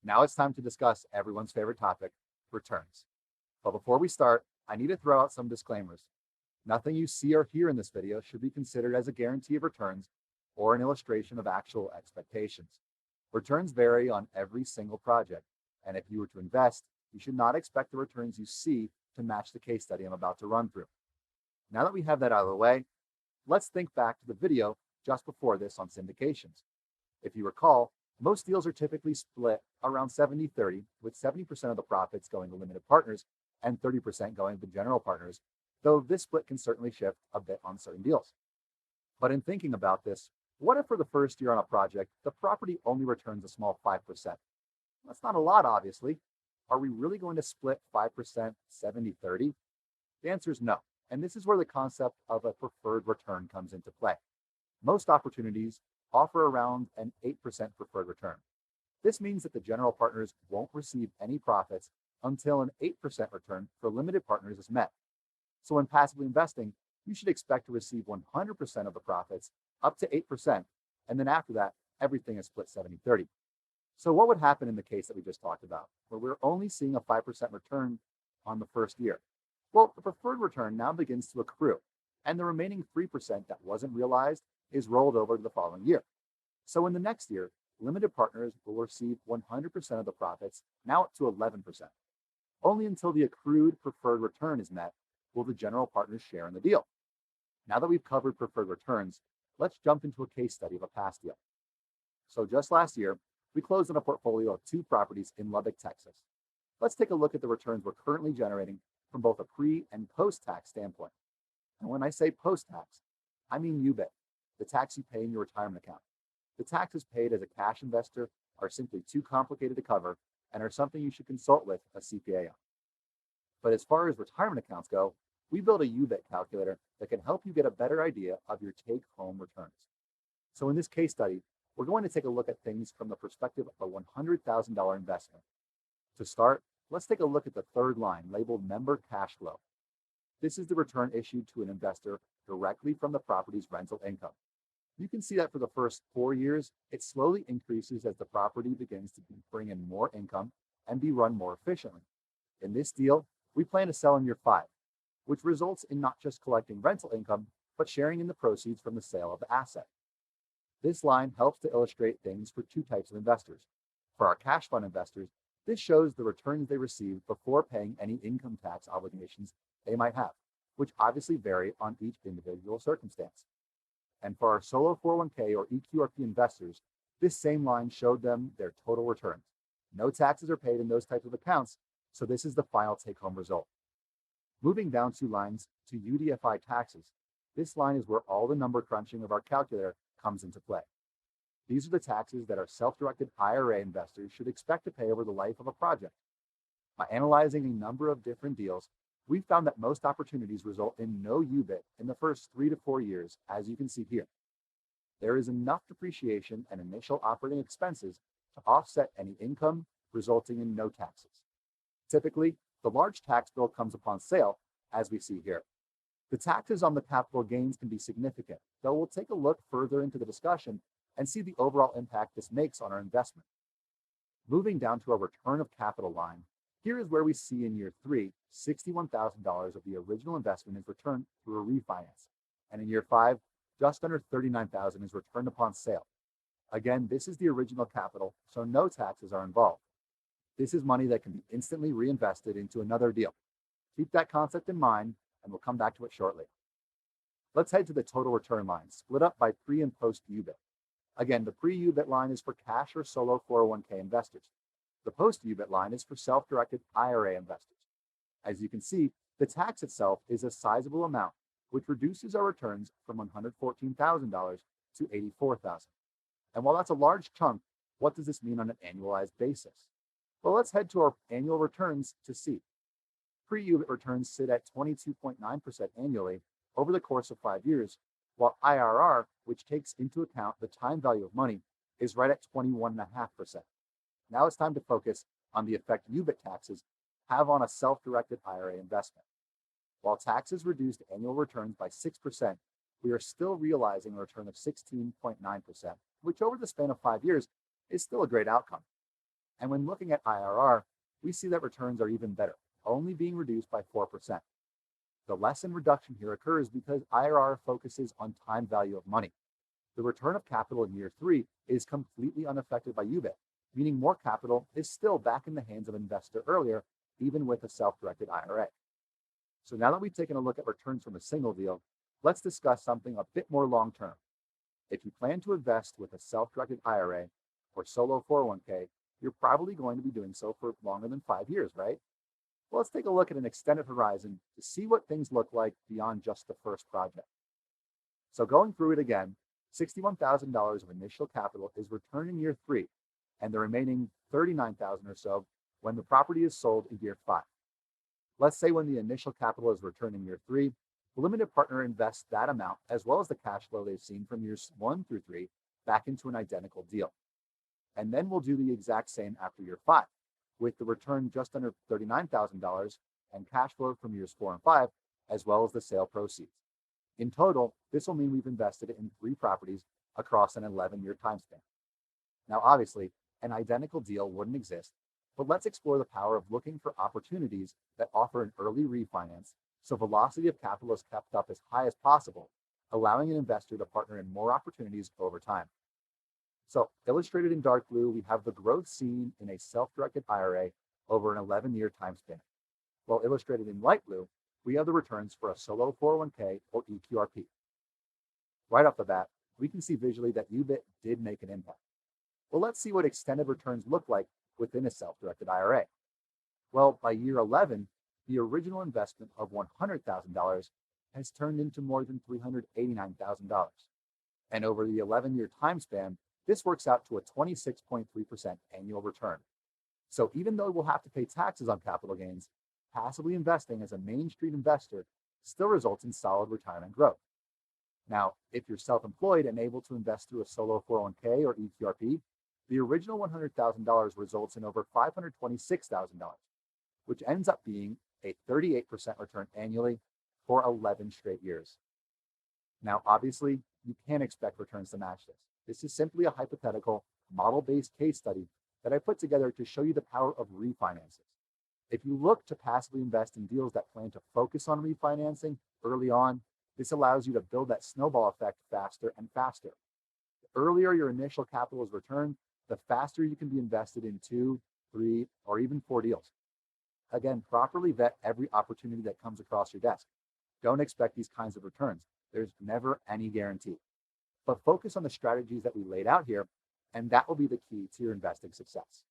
Now it's time to discuss everyone's favorite topic, returns. But before we start, I need to throw out some disclaimers. Nothing you see or hear in this video should be considered as a guarantee of returns or an illustration of actual expectations. Returns vary on every single project, and if you were to invest, you should not expect the returns you see to match the case study I'm about to run through. Now that we have that out of the way, let's think back to the video just before this on syndications. If you recall, most deals are typically split around 70-30, with 70% of the profits going to limited partners and 30% going to general partners, though this split can certainly shift a bit on certain deals. But in thinking about this, what if for the first year on a project, the property only returns a small 5%? That's not a lot, obviously. Are we really going to split 5% 70-30? The answer is no. And this is where the concept of a preferred return comes into play. Most opportunities offer around an 8% preferred return. This means that the general partners won't receive any profits until an 8% return for limited partners is met. So when passively investing, you should expect to receive 100% of the profits up to 8%, and then after that, everything is split 70-30. So what would happen in the case that we just talked about, where we're only seeing a 5% return on the first year? Well, the preferred return now begins to accrue, and the remaining 3% that wasn't realized is rolled over to the following year. So in the next year, limited partners will receive 100% of the profits, now up to 11%. Only until the accrued preferred return is met will the general partners share in the deal. Now that we've covered preferred returns, let's jump into a case study of a past deal. So just last year, we closed on a portfolio of 2 properties in Lubbock, Texas. Let's take a look at the returns we're currently generating from both a pre and post-tax standpoint. And when I say post-tax, I mean UBIT, the tax you pay in your retirement account. The taxes paid as a cash investor are simply too complicated to cover and are something you should consult with a CPA on. But as far as retirement accounts go, we built a UBIT calculator that can help you get a better idea of your take-home returns. So in this case study, we're going to take a look at things from the perspective of a $100,000 investment. To start, let's take a look at the third line labeled member cash flow. This is the return issued to an investor directly from the property's rental income. You can see that for the first 4 years, it slowly increases as the property begins to bring in more income and be run more efficiently. In this deal, we plan to sell in year 5, which results in not just collecting rental income, but sharing in the proceeds from the sale of the asset. This line helps to illustrate things for 2 types of investors. For our cash fund investors, this shows the returns they receive before paying any income tax obligations they might have, which obviously vary on each individual circumstance. And for our solo 401k or EQRP investors, this same line showed them their total returns. No taxes are paid in those types of accounts, so this is the final take-home result. Moving down 2 lines to UDFI taxes, this line is where all the number crunching of our calculator comes into play. These are the taxes that our self-directed IRA investors should expect to pay over the life of a project. By analyzing a number of different deals, we've found that most opportunities result in no UBIT in the first 3 to 4 years, as you can see here. There is enough depreciation and initial operating expenses to offset any income, resulting in no taxes. Typically, the large tax bill comes upon sale, as we see here. The taxes on the capital gains can be significant, though we'll take a look further into the discussion and see the overall impact this makes on our investment. Moving down to our return of capital line, here is where we see in year 3, $61,000 of the original investment is returned through a refinance. And in year 5, just under $39,000 is returned upon sale. Again, this is the original capital, so no taxes are involved. This is money that can be instantly reinvested into another deal. Keep that concept in mind, and we'll come back to it shortly. Let's head to the total return line, split up by pre and post UBIT. Again, the pre-UBIT line is for cash or solo 401k investors. The post-UBIT line is for self-directed IRA investors. As you can see, the tax itself is a sizable amount, which reduces our returns from $114,000 to $84,000. And while that's a large chunk, what does this mean on an annualized basis? Well, let's head to our annual returns to see. Pre-UBIT returns sit at 22.9% annually over the course of 5 years, while IRR, which takes into account the time value of money, is right at 21.5%. Now it's time to focus on the effect UBIT taxes have on a self-directed IRA investment. While taxes reduced annual returns by 6%, we are still realizing a return of 16.9%, which over the span of 5 years is still a great outcome. And when looking at IRR, we see that returns are even better, only being reduced by 4%. The lesson reduction here occurs because IRR focuses on time value of money. The return of capital in year 3 is completely unaffected by UBIT, meaning more capital is still back in the hands of an investor earlier, even with a self-directed IRA. So now that we've taken a look at returns from a single deal, let's discuss something a bit more long-term. If you plan to invest with a self-directed IRA or solo 401k, you're probably going to be doing so for longer than 5 years, right? Well, let's take a look at an extended horizon to see what things look like beyond just the first project. So going through it again, $61,000 of initial capital is returned in year 3, and the remaining $39,000 or so when the property is sold in year 5. Let's say when the initial capital is returned in year 3, the limited partner invests that amount as well as the cash flow they've seen from years 1 through 3 back into an identical deal. And then we'll do the exact same after year 5, with the return just under $39,000 and cash flow from years 4 and 5, as well as the sale proceeds. In total, this will mean we've invested in 3 properties across an 11-year time span. Now, obviously, an identical deal wouldn't exist, but let's explore the power of looking for opportunities that offer an early refinance so velocity of capital is kept up as high as possible, allowing an investor to partner in more opportunities over time. So illustrated in dark blue, we have the growth seen in a self-directed IRA over an 11-year time span. While illustrated in light blue, we have the returns for a solo 401k or EQRP. Right off the bat, we can see visually that UBIT did make an impact. Well, let's see what extended returns look like within a self-directed IRA. Well, by year 11, the original investment of $100,000 has turned into more than $389,000. And over the 11-year time span, this works out to a 26.3% annual return. So even though we'll have to pay taxes on capital gains, passively investing as a Main Street investor still results in solid retirement growth. Now, if you're self-employed and able to invest through a solo 401k or EQRP, the original $100,000 results in over $526,000, which ends up being a 38% return annually for 11 straight years. Now, obviously, you can't expect returns to match this. This is simply a hypothetical, model-based case study that I put together to show you the power of refinances. If you look to passively invest in deals that plan to focus on refinancing early on, this allows you to build that snowball effect faster and faster. The earlier your initial capital is returned, the faster you can be invested in 2, 3, or even 4 deals. Again, properly vet every opportunity that comes across your desk. Don't expect these kinds of returns. There's never any guarantee. But focus on the strategies that we laid out here, and that will be the key to your investing success.